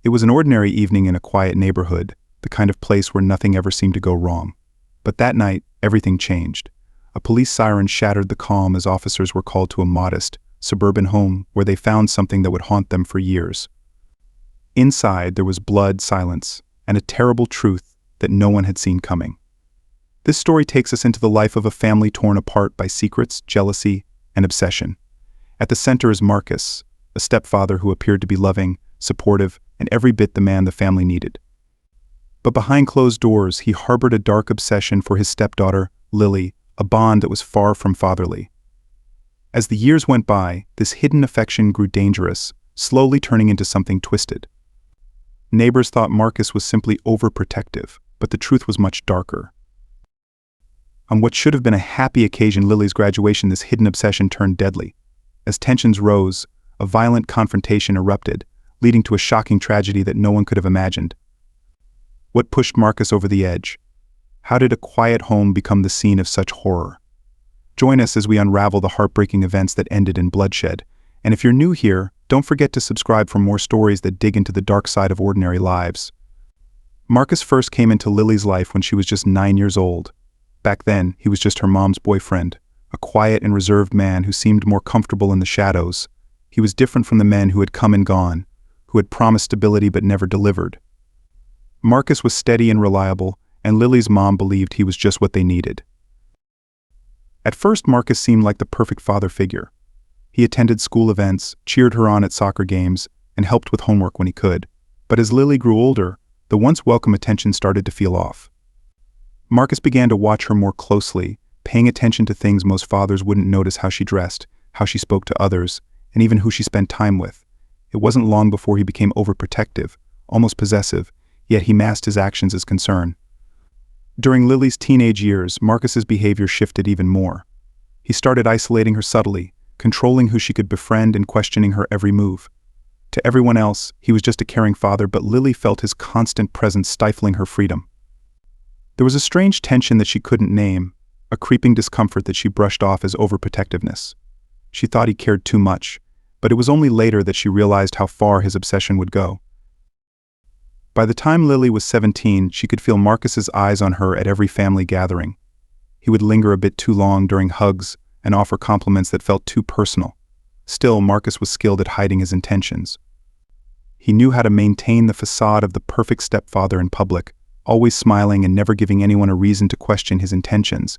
It was an ordinary evening in a quiet neighborhood, the kind of place where nothing ever seemed to go wrong. But that night, everything changed. A police siren shattered the calm as officers were called to a modest, suburban home where they found something that would haunt them for years. Inside, there was blood, silence, and a terrible truth that no one had seen coming. This story takes us into the life of a family torn apart by secrets, jealousy, and obsession. At the center is Marcus, a stepfather who appeared to be loving, supportive, and every bit the man the family needed. But behind closed doors, he harbored a dark obsession for his stepdaughter, Lily, a bond that was far from fatherly. As the years went by, this hidden affection grew dangerous, slowly turning into something twisted. Neighbors thought Marcus was simply overprotective, but the truth was much darker. On what should have been a happy occasion, Lily's graduation, this hidden obsession turned deadly. As tensions rose, a violent confrontation erupted, leading to a shocking tragedy that no one could have imagined. What pushed Marcus over the edge? How did a quiet home become the scene of such horror? Join us as we unravel the heartbreaking events that ended in bloodshed. And if you're new here, don't forget to subscribe for more stories that dig into the dark side of ordinary lives. Marcus first came into Lily's life when she was just 9 years old. Back then, he was just her mom's boyfriend, a quiet and reserved man who seemed more comfortable in the shadows. He was different from the men who had come and gone, who had promised stability but never delivered. Marcus was steady and reliable, and Lily's mom believed he was just what they needed. At first, Marcus seemed like the perfect father figure. He attended school events, cheered her on at soccer games, and helped with homework when he could. But as Lily grew older, the once welcome attention started to feel off. Marcus began to watch her more closely, paying attention to things most fathers wouldn't notice: how she dressed, how she spoke to others, and even who she spent time with. It wasn't long before he became overprotective, almost possessive, yet he masked his actions as concern. During Lily's teenage years, Marcus's behavior shifted even more. He started isolating her subtly, controlling who she could befriend and questioning her every move. To everyone else, he was just a caring father, but Lily felt his constant presence stifling her freedom. There was a strange tension that she couldn't name, a creeping discomfort that she brushed off as overprotectiveness. She thought he cared too much, but it was only later that she realized how far his obsession would go. By the time Lily was 17, she could feel Marcus's eyes on her at every family gathering. He would linger a bit too long during hugs and offer compliments that felt too personal. Still, Marcus was skilled at hiding his intentions. He knew how to maintain the facade of the perfect stepfather in public, always smiling and never giving anyone a reason to question his intentions.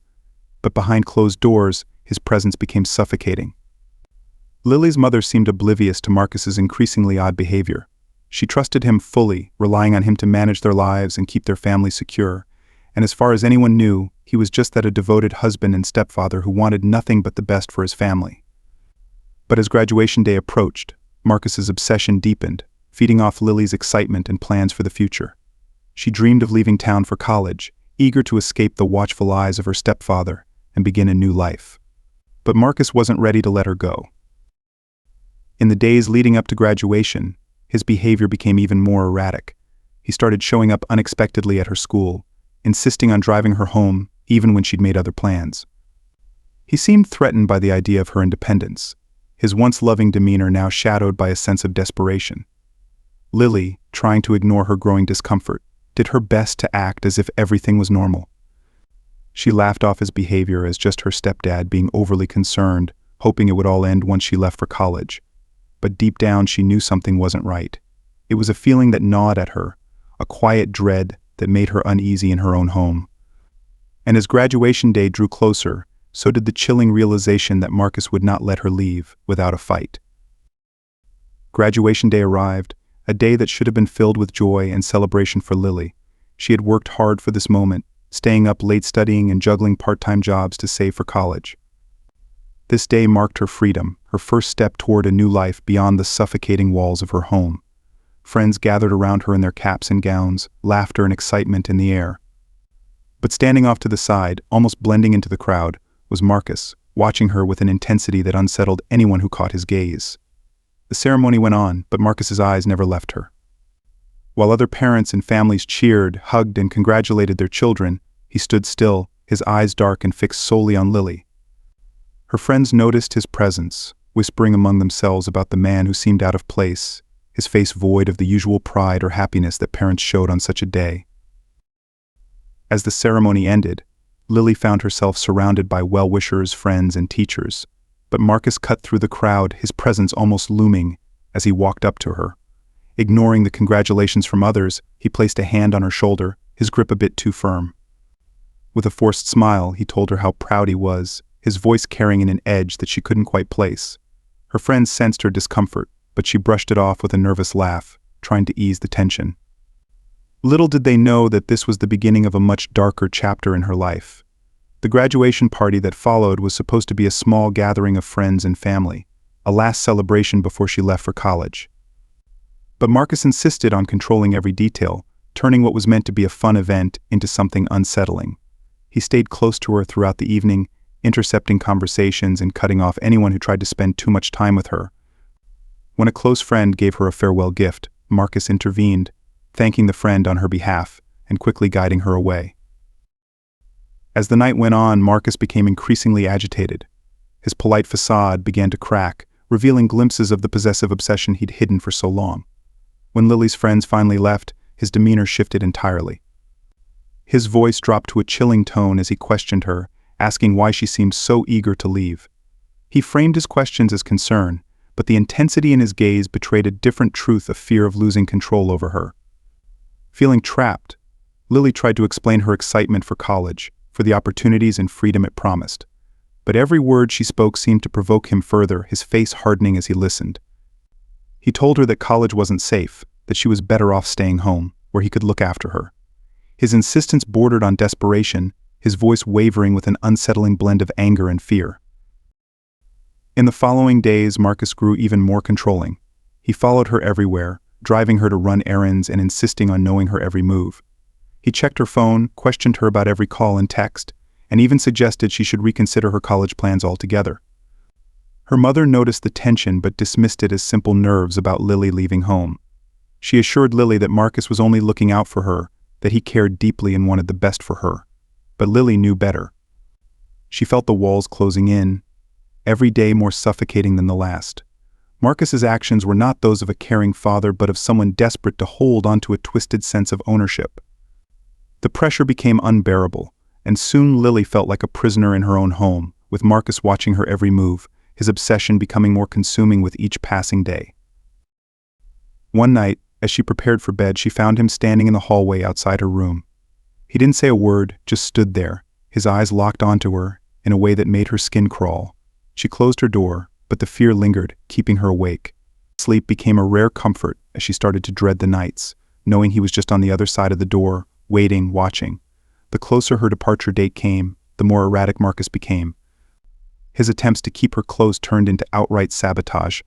But behind closed doors, his presence became suffocating. Lily's mother seemed oblivious to Marcus's increasingly odd behavior. She trusted him fully, relying on him to manage their lives and keep their family secure. And as far as anyone knew, he was just that, a devoted husband and stepfather who wanted nothing but the best for his family. But as graduation day approached, Marcus's obsession deepened, feeding off Lily's excitement and plans for the future. She dreamed of leaving town for college, eager to escape the watchful eyes of her stepfather and begin a new life. But Marcus wasn't ready to let her go. In the days leading up to graduation, his behavior became even more erratic. He started showing up unexpectedly at her school, insisting on driving her home even when she'd made other plans. He seemed threatened by the idea of her independence, his once loving demeanor now shadowed by a sense of desperation. Lily, trying to ignore her growing discomfort, did her best to act as if everything was normal. She laughed off his behavior as just her stepdad being overly concerned, hoping it would all end once she left for college. But deep down she knew something wasn't right. It was a feeling that gnawed at her, a quiet dread that made her uneasy in her own home. And as graduation day drew closer, so did the chilling realization that Marcus would not let her leave without a fight. Graduation day arrived, a day that should have been filled with joy and celebration for Lily. She had worked hard for this moment, staying up late studying and juggling part-time jobs to save for college. This day marked her freedom, her first step toward a new life beyond the suffocating walls of her home. Friends gathered around her in their caps and gowns, laughter and excitement in the air. But standing off to the side, almost blending into the crowd, was Marcus, watching her with an intensity that unsettled anyone who caught his gaze. The ceremony went on, but Marcus's eyes never left her. While other parents and families cheered, hugged, and congratulated their children, he stood still, his eyes dark and fixed solely on Lily. Her friends noticed his presence, whispering among themselves about the man who seemed out of place, his face void of the usual pride or happiness that parents showed on such a day. As the ceremony ended, Lily found herself surrounded by well-wishers, friends, and teachers, but Marcus cut through the crowd, his presence almost looming as he walked up to her. Ignoring the congratulations from others, he placed a hand on her shoulder, his grip a bit too firm. With a forced smile, he told her how proud he was, his voice carrying an edge that she couldn't quite place. Her friends sensed her discomfort, but she brushed it off with a nervous laugh, trying to ease the tension. Little did they know that this was the beginning of a much darker chapter in her life. The graduation party that followed was supposed to be a small gathering of friends and family, a last celebration before she left for college. But Marcus insisted on controlling every detail, turning what was meant to be a fun event into something unsettling. He stayed close to her throughout the evening, intercepting conversations and cutting off anyone who tried to spend too much time with her. When a close friend gave her a farewell gift, Marcus intervened, thanking the friend on her behalf and quickly guiding her away. As the night went on, Marcus became increasingly agitated. His polite facade began to crack, revealing glimpses of the possessive obsession he'd hidden for so long. When Lily's friends finally left, his demeanor shifted entirely. His voice dropped to a chilling tone as he questioned her, asking why she seemed so eager to leave. He framed his questions as concern, but the intensity in his gaze betrayed a different truth of fear of losing control over her. Feeling trapped, Lily tried to explain her excitement for college, for the opportunities and freedom it promised. But every word she spoke seemed to provoke him further, his face hardening as he listened. He told her that college wasn't safe, that she was better off staying home, where he could look after her. His insistence bordered on desperation, his voice wavering with an unsettling blend of anger and fear. In the following days, Marcus grew even more controlling. He followed her everywhere, driving her to run errands and insisting on knowing her every move. He checked her phone, questioned her about every call and text, and even suggested she should reconsider her college plans altogether. Her mother noticed the tension but dismissed it as simple nerves about Lily leaving home. She assured Lily that Marcus was only looking out for her, that he cared deeply and wanted the best for her. But Lily knew better. She felt the walls closing in, every day more suffocating than the last. Marcus's actions were not those of a caring father but of someone desperate to hold onto a twisted sense of ownership. The pressure became unbearable, and soon Lily felt like a prisoner in her own home, with Marcus watching her every move, his obsession becoming more consuming with each passing day. One night, as she prepared for bed, she found him standing in the hallway outside her room. He didn't say a word, just stood there, his eyes locked onto her in a way that made her skin crawl. She closed her door, but the fear lingered, keeping her awake. Sleep became a rare comfort as she started to dread the nights, knowing he was just on the other side of the door, waiting, watching. The closer her departure date came, the more erratic Marcus became. His attempts to keep her close turned into outright sabotage.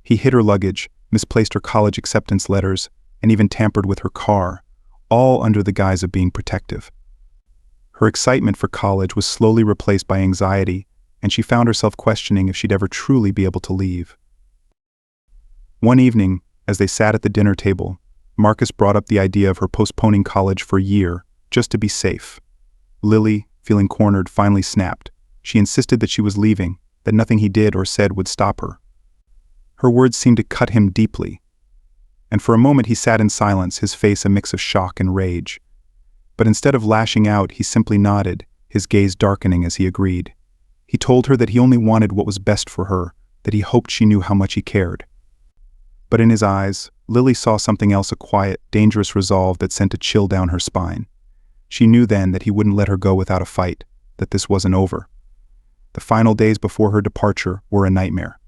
He hid her luggage, misplaced her college acceptance letters, and even tampered with her car, all under the guise of being protective. Her excitement for college was slowly replaced by anxiety, and she found herself questioning if she'd ever truly be able to leave. One evening, as they sat at the dinner table, Marcus brought up the idea of her postponing college for a year, just to be safe. Lily, feeling cornered, finally snapped. She insisted that she was leaving, that nothing he did or said would stop her. Her words seemed to cut him deeply, and for a moment he sat in silence, his face a mix of shock and rage. But instead of lashing out, he simply nodded, his gaze darkening as he agreed. He told her that he only wanted what was best for her, that he hoped she knew how much he cared. But in his eyes, Lily saw something else, a quiet, dangerous resolve that sent a chill down her spine. She knew then that he wouldn't let her go without a fight, that this wasn't over. The final days before her departure were a nightmare.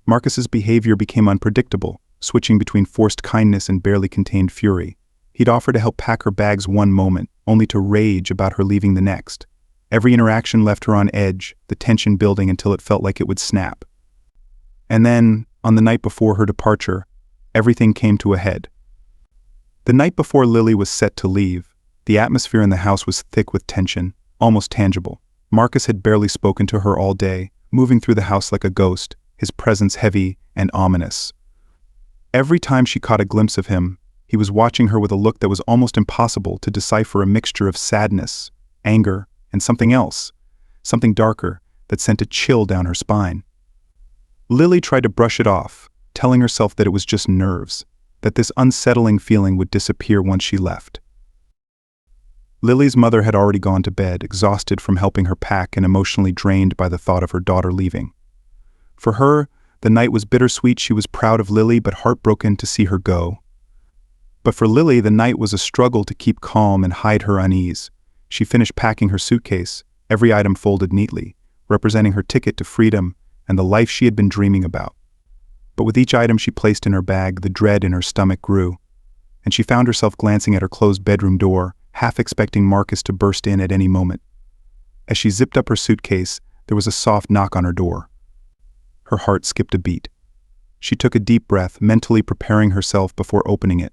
Marcus's behavior became unpredictable, switching between forced kindness and barely contained fury. He'd offer to help pack her bags one moment, only to rage about her leaving the next. Every interaction left her on edge, the tension building until it felt like it would snap. And then, on the night before her departure, everything came to a head. The night before Lily was set to leave, the atmosphere in the house was thick with tension, almost tangible. Marcus had barely spoken to her all day, moving through the house like a ghost, his presence heavy and ominous. Every time she caught a glimpse of him, he was watching her with a look that was almost impossible to decipher, a mixture of sadness, anger, and something else, something darker, that sent a chill down her spine. Lily tried to brush it off, telling herself that it was just nerves, that this unsettling feeling would disappear once she left. Lily's mother had already gone to bed, exhausted from helping her pack and emotionally drained by the thought of her daughter leaving. For her, the night was bittersweet. She was proud of Lily but heartbroken to see her go. But for Lily, the night was a struggle to keep calm and hide her unease. She finished packing her suitcase, every item folded neatly, representing her ticket to freedom and the life she had been dreaming about. But with each item she placed in her bag, the dread in her stomach grew, and she found herself glancing at her closed bedroom door, half expecting Marcus to burst in at any moment. As she zipped up her suitcase, there was a soft knock on her door. Her heart skipped a beat. She took a deep breath, mentally preparing herself before opening it.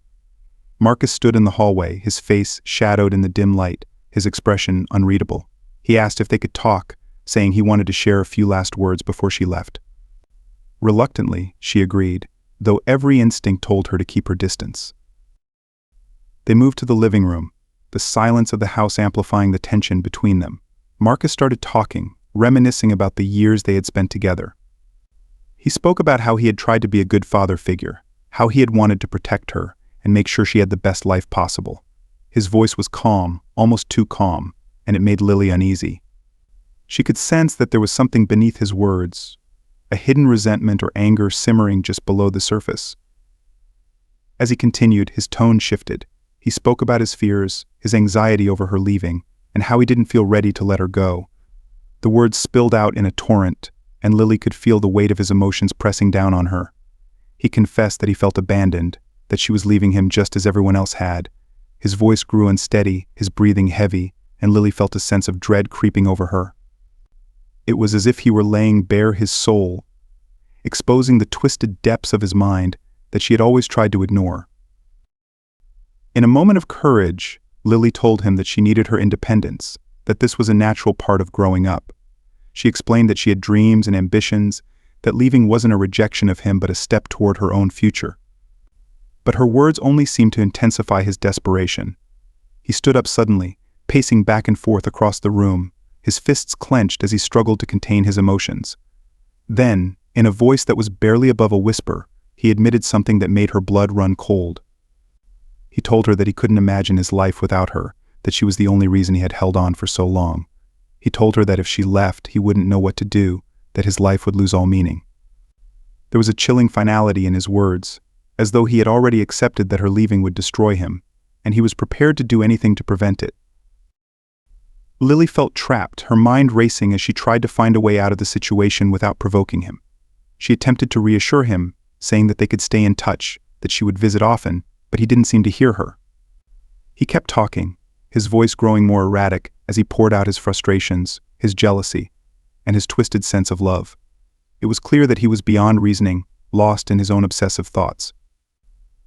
Marcus stood in the hallway, his face shadowed in the dim light, his expression unreadable. He asked if they could talk, saying he wanted to share a few last words before she left. Reluctantly, she agreed, though every instinct told her to keep her distance. They moved to the living room, the silence of the house amplifying the tension between them. Marcus started talking, reminiscing about the years they had spent together. He spoke about how he had tried to be a good father figure, how he had wanted to protect her and make sure she had the best life possible. His voice was calm, almost too calm, and it made Lily uneasy. She could sense that there was something beneath his words, a hidden resentment or anger simmering just below the surface. As he continued, his tone shifted. He spoke about his fears, his anxiety over her leaving, and how he didn't feel ready to let her go. The words spilled out in a torrent, and Lily could feel the weight of his emotions pressing down on her. He confessed that he felt abandoned, that she was leaving him just as everyone else had. His voice grew unsteady, his breathing heavy, and Lily felt a sense of dread creeping over her. It was as if he were laying bare his soul, exposing the twisted depths of his mind that she had always tried to ignore. In a moment of courage, Lily told him that she needed her independence, that this was a natural part of growing up. She explained that she had dreams and ambitions, that leaving wasn't a rejection of him but a step toward her own future. But her words only seemed to intensify his desperation. He stood up suddenly, pacing back and forth across the room, his fists clenched as he struggled to contain his emotions. Then, in a voice that was barely above a whisper, he admitted something that made her blood run cold. He told her that he couldn't imagine his life without her, that she was the only reason he had held on for so long. He told her that if she left, he wouldn't know what to do, that his life would lose all meaning. There was a chilling finality in his words, as though he had already accepted that her leaving would destroy him, and he was prepared to do anything to prevent it. Lily felt trapped, her mind racing as she tried to find a way out of the situation without provoking him. She attempted to reassure him, saying that they could stay in touch, that she would visit often, but he didn't seem to hear her. He kept talking, his voice growing more erratic as he poured out his frustrations, his jealousy, and his twisted sense of love. It was clear that he was beyond reasoning, lost in his own obsessive thoughts.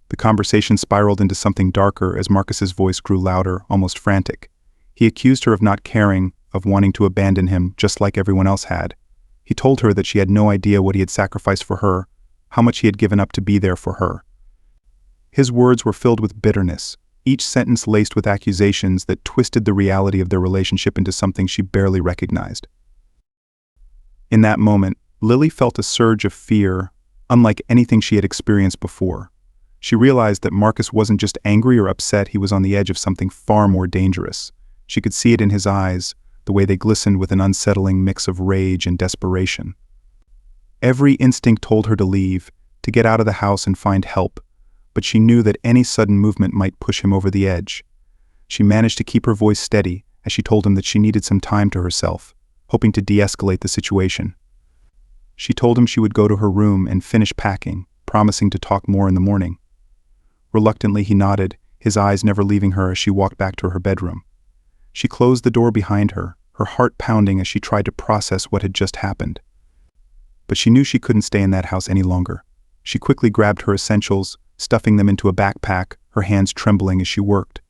The conversation spiraled into something darker as Marcus's voice grew louder, almost frantic. He accused her of not caring, of wanting to abandon him just like everyone else had. He told her that she had no idea what he had sacrificed for her, how much he had given up to be there for her. His words were filled with bitterness, each sentence laced with accusations that twisted the reality of their relationship into something she barely recognized. In that moment, Lily felt a surge of fear, unlike anything she had experienced before. She realized that Marcus wasn't just angry or upset, he was on the edge of something far more dangerous. She could see it in his eyes, the way they glistened with an unsettling mix of rage and desperation. Every instinct told her to leave, to get out of the house and find help, but she knew that any sudden movement might push him over the edge. She managed to keep her voice steady as she told him that she needed some time to herself, hoping to de-escalate the situation. She told him she would go to her room and finish packing, promising to talk more in the morning. Reluctantly, he nodded, his eyes never leaving her as she walked back to her bedroom. She closed the door behind her, her heart pounding as she tried to process what had just happened. But she knew she couldn't stay in that house any longer. She quickly grabbed her essentials, stuffing them into a backpack, her hands trembling as she worked.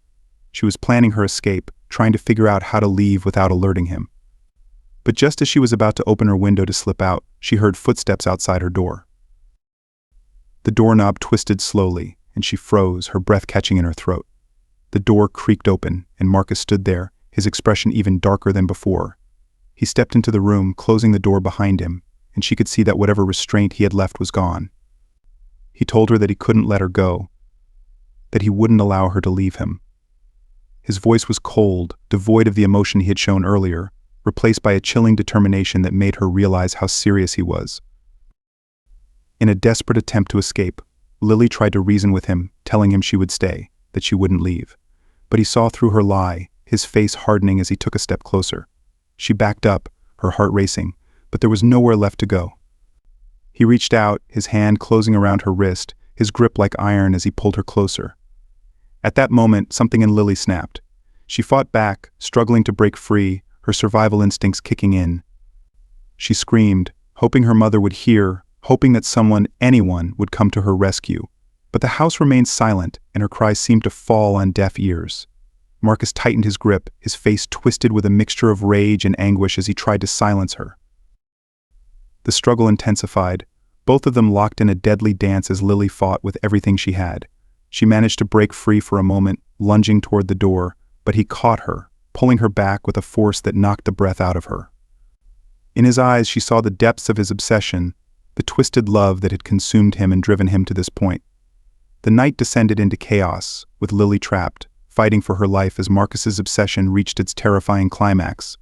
She was planning her escape, trying to figure out how to leave without alerting him. But just as she was about to open her window to slip out, she heard footsteps outside her door. The doorknob twisted slowly, and she froze, her breath catching in her throat. The door creaked open, and Marcus stood there, his expression even darker than before. He stepped into the room, closing the door behind him, and she could see that whatever restraint he had left was gone. He told her that he couldn't let her go, that he wouldn't allow her to leave him. His voice was cold, devoid of the emotion he had shown earlier, replaced by a chilling determination that made her realize how serious he was. In a desperate attempt to escape, Lily tried to reason with him, telling him she would stay, that she wouldn't leave. But he saw through her lie, his face hardening as he took a step closer. She backed up, her heart racing, but there was nowhere left to go. He reached out, his hand closing around her wrist, his grip like iron as he pulled her closer. At that moment, something in Lily snapped. She fought back, struggling to break free, her survival instincts kicking in. She screamed, hoping her mother would hear, hoping that someone, anyone, would come to her rescue. But the house remained silent, and her cries seemed to fall on deaf ears. Marcus tightened his grip, his face twisted with a mixture of rage and anguish as he tried to silence her. The struggle intensified, both of them locked in a deadly dance as Lily fought with everything she had. She managed to break free for a moment, lunging toward the door, but he caught her, pulling her back with a force that knocked the breath out of her. In his eyes she saw the depths of his obsession, the twisted love that had consumed him and driven him to this point. The night descended into chaos, with Lily trapped, fighting for her life as Marcus's obsession reached its terrifying climax.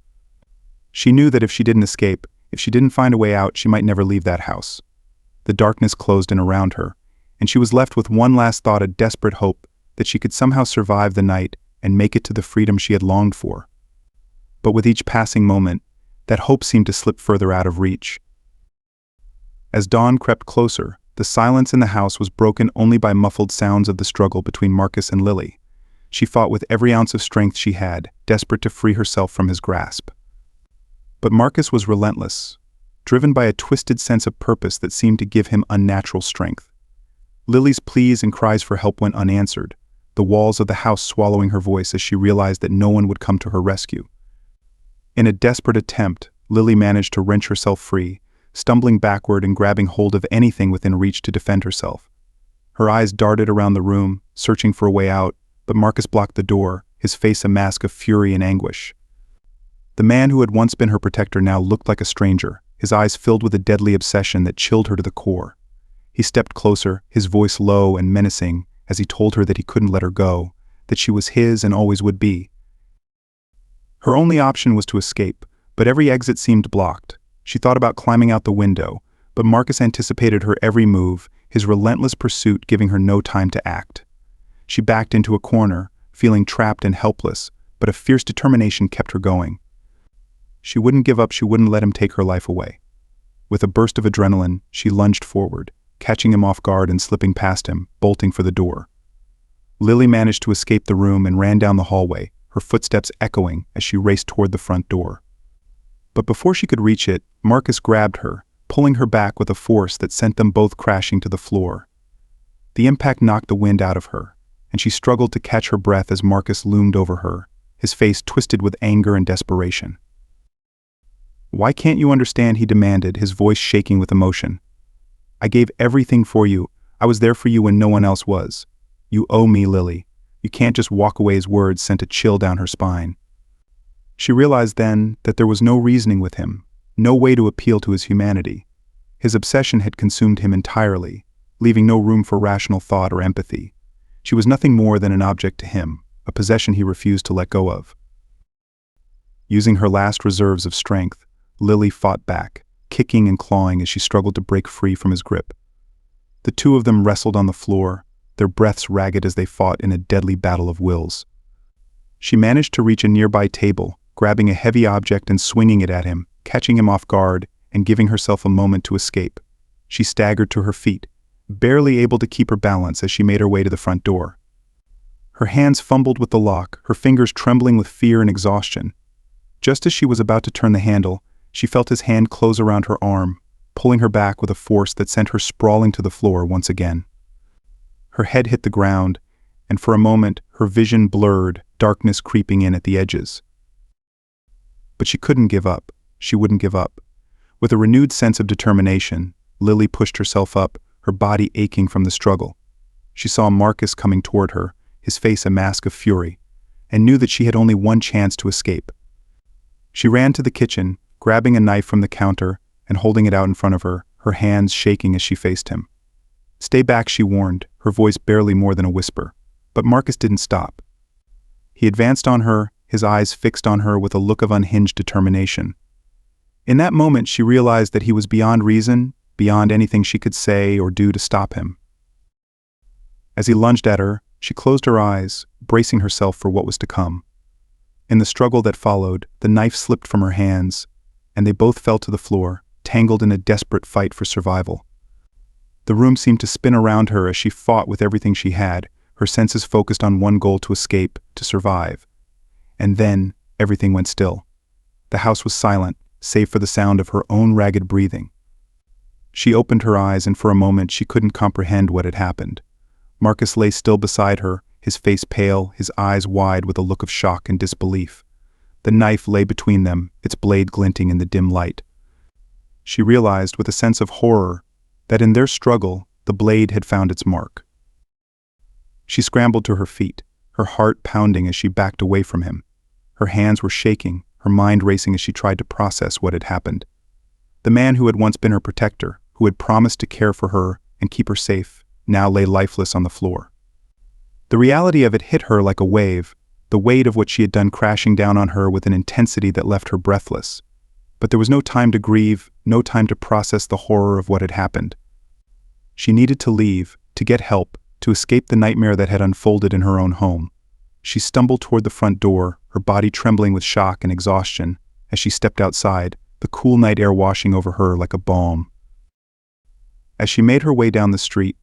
She knew that if she didn't escape, if she didn't find a way out, she might never leave that house. The darkness closed in around her, and she was left with one last thought, a desperate hope that she could somehow survive the night and make it to the freedom she had longed for. But with each passing moment, that hope seemed to slip further out of reach. As dawn crept closer, the silence in the house was broken only by muffled sounds of the struggle between Marcus and Lily. She fought with every ounce of strength she had, desperate to free herself from his grasp. But Marcus was relentless, driven by a twisted sense of purpose that seemed to give him unnatural strength. Lily's pleas and cries for help went unanswered, the walls of the house swallowing her voice as she realized that no one would come to her rescue. In a desperate attempt, Lily managed to wrench herself free, stumbling backward and grabbing hold of anything within reach to defend herself. Her eyes darted around the room, searching for a way out, but Marcus blocked the door, his face a mask of fury and anguish. The man who had once been her protector now looked like a stranger, his eyes filled with a deadly obsession that chilled her to the core. He stepped closer, his voice low and menacing, as he told her that he couldn't let her go, that she was his and always would be. Her only option was to escape, but every exit seemed blocked. She thought about climbing out the window, but Marcus anticipated her every move, his relentless pursuit giving her no time to act. She backed into a corner, feeling trapped and helpless, but a fierce determination kept her going. She wouldn't give up, she wouldn't let him take her life away. With a burst of adrenaline, she lunged forward, catching him off guard and slipping past him, bolting for the door. Lily managed to escape the room and ran down the hallway, her footsteps echoing as she raced toward the front door. But before she could reach it, Marcus grabbed her, pulling her back with a force that sent them both crashing to the floor. The impact knocked the wind out of her, and she struggled to catch her breath as Marcus loomed over her, his face twisted with anger and desperation. "Why can't you understand?" he demanded, his voice shaking with emotion. "I gave everything for you. I was there for you when no one else was. You owe me, Lily. You can't just walk away." His words sent a chill down her spine. She realized then that there was no reasoning with him, no way to appeal to his humanity. His obsession had consumed him entirely, leaving no room for rational thought or empathy. She was nothing more than an object to him, a possession he refused to let go of. Using her last reserves of strength, Lily fought back, kicking and clawing as she struggled to break free from his grip. The two of them wrestled on the floor, their breaths ragged as they fought in a deadly battle of wills. She managed to reach a nearby table, grabbing a heavy object and swinging it at him, catching him off guard and giving herself a moment to escape. She staggered to her feet, barely able to keep her balance as she made her way to the front door. Her hands fumbled with the lock, her fingers trembling with fear and exhaustion. Just as she was about to turn the handle, she felt his hand close around her arm, pulling her back with a force that sent her sprawling to the floor once again. Her head hit the ground, and for a moment her vision blurred, darkness creeping in at the edges. But she couldn't give up. She wouldn't give up. With a renewed sense of determination, Lily pushed herself up, her body aching from the struggle. She saw Marcus coming toward her, his face a mask of fury, and knew that she had only one chance to escape. She ran to the kitchen, grabbing a knife from the counter and holding it out in front of her, her hands shaking as she faced him. "Stay back," she warned, her voice barely more than a whisper. But Marcus didn't stop. He advanced on her, his eyes fixed on her with a look of unhinged determination. In that moment she realized that he was beyond reason, beyond anything she could say or do to stop him. As he lunged at her, she closed her eyes, bracing herself for what was to come. In the struggle that followed, the knife slipped from her hands, and they both fell to the floor, tangled in a desperate fight for survival. The room seemed to spin around her as she fought with everything she had, her senses focused on one goal: to escape, to survive. And then, everything went still. The house was silent, save for the sound of her own ragged breathing. She opened her eyes, and for a moment she couldn't comprehend what had happened. Marcus lay still beside her, his face pale, his eyes wide with a look of shock and disbelief. The knife lay between them, its blade glinting in the dim light. She realized with a sense of horror that in their struggle, the blade had found its mark. She scrambled to her feet, her heart pounding as she backed away from him. Her hands were shaking, her mind racing as she tried to process what had happened. The man who had once been her protector, who had promised to care for her and keep her safe, now lay lifeless on the floor. The reality of it hit her like a wave, the weight of what she had done crashing down on her with an intensity that left her breathless. But there was no time to grieve, no time to process the horror of what had happened. She needed to leave, to get help, to escape the nightmare that had unfolded in her own home. She stumbled toward the front door, her body trembling with shock and exhaustion. As she stepped outside, the cool night air washing over her like a balm. As she made her way down the street,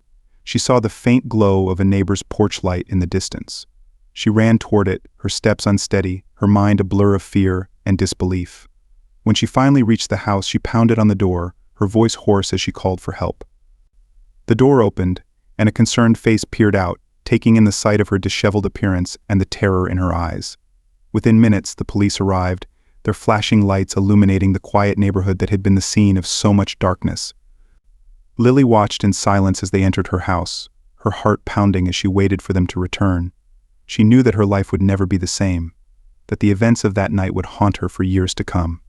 she saw the faint glow of a neighbor's porch light in the distance. She ran toward it, her steps unsteady, her mind a blur of fear and disbelief. When she finally reached the house, she pounded on the door, her voice hoarse as she called for help. The door opened, and a concerned face peered out, taking in the sight of her disheveled appearance and the terror in her eyes. Within minutes, the police arrived, their flashing lights illuminating the quiet neighborhood that had been the scene of so much darkness. Lily watched in silence as they entered her house, her heart pounding as she waited for them to return. She knew that her life would never be the same, that the events of that night would haunt her for years to come.